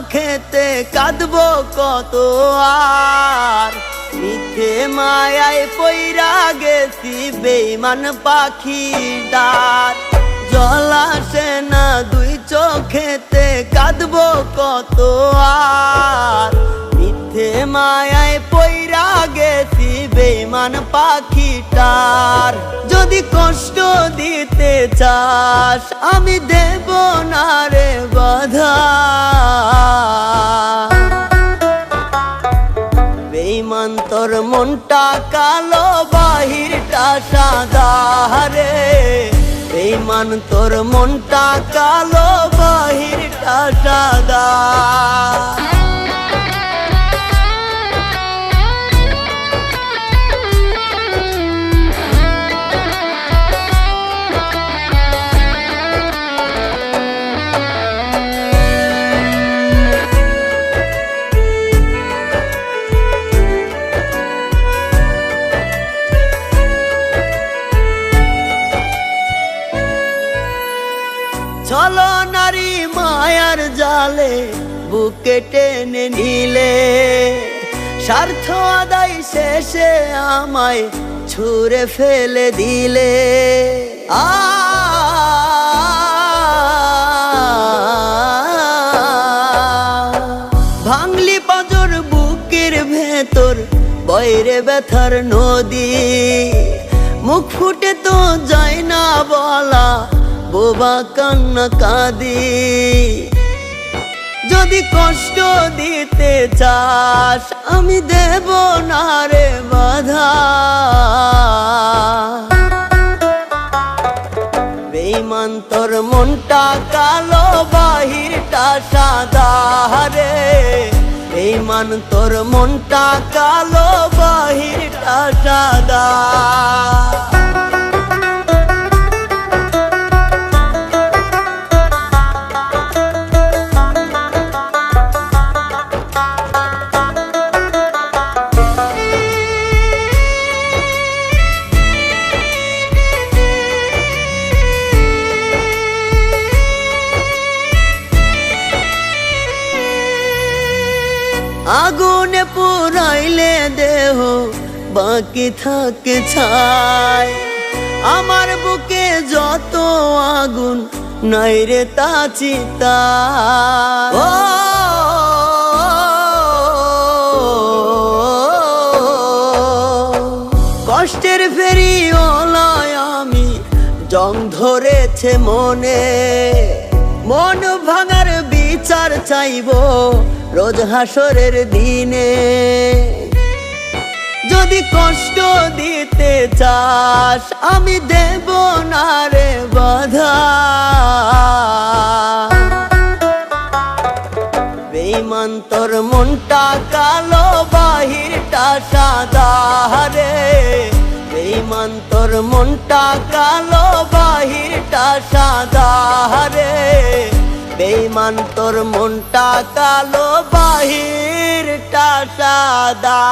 চোখেতে কাঁদবো কত আর, মিথ্যে মায়ায় পইরা গেছি বেঈমান পাখির ডাক। জল আসে না দুই চোখেতে কাঁদবো কত আর, মিথ্যে মায়ায় পইরা গেছি বেঈমান পাখিটার। যদি কষ্ট দিতে চাস আমি দেব না রে বাধা, বেঈমান তোর মনটা কালো বাহিরটা সাদা রে, বেঈমান তোর মনটা কালো বাহিরটা সাদা। চলো নারী মায়ার জালে বুকে টেনে নিলে, স্বার্থ আদায় শেষে আমায় ছুঁড়ে ফেলে দিলে। ভাঙলি পাঁজর বুকের ভেতর বয়রে ব্যথার নদী, মুখ ফুটে তো যায় না বলা বোবা কান্না কাঁদি। যদি কষ্ট দিতে চাস আমি দেব না রে বাধা, বেঈমান তোর মনটা কালো বাহিরটা সাদা রে, বেঈমান তোর মনটা কালো বাহিরটা সাদা। আগুনে পুরাইলে দেহ বাকি থাকে ছাই, আমার বুকে যত আগুন নাই রে তা চিতা। কষ্টের ফেরিওয়ালায় আমি জং ধরেছে মনে, মন ভাঙার বিচার চাইবো রোজ হাসরের দিনে। যদি কষ্ট দিতে চাস আমি দেব না রে বাধা, বেঈমান তোর মনটা কালো বাহিরটা সাদা রে, বেঈমান তোর মনটা কালো বাহিরটা সাদা রে, বেঈমান তোর মনটা কালো বাহিরটা সাদা।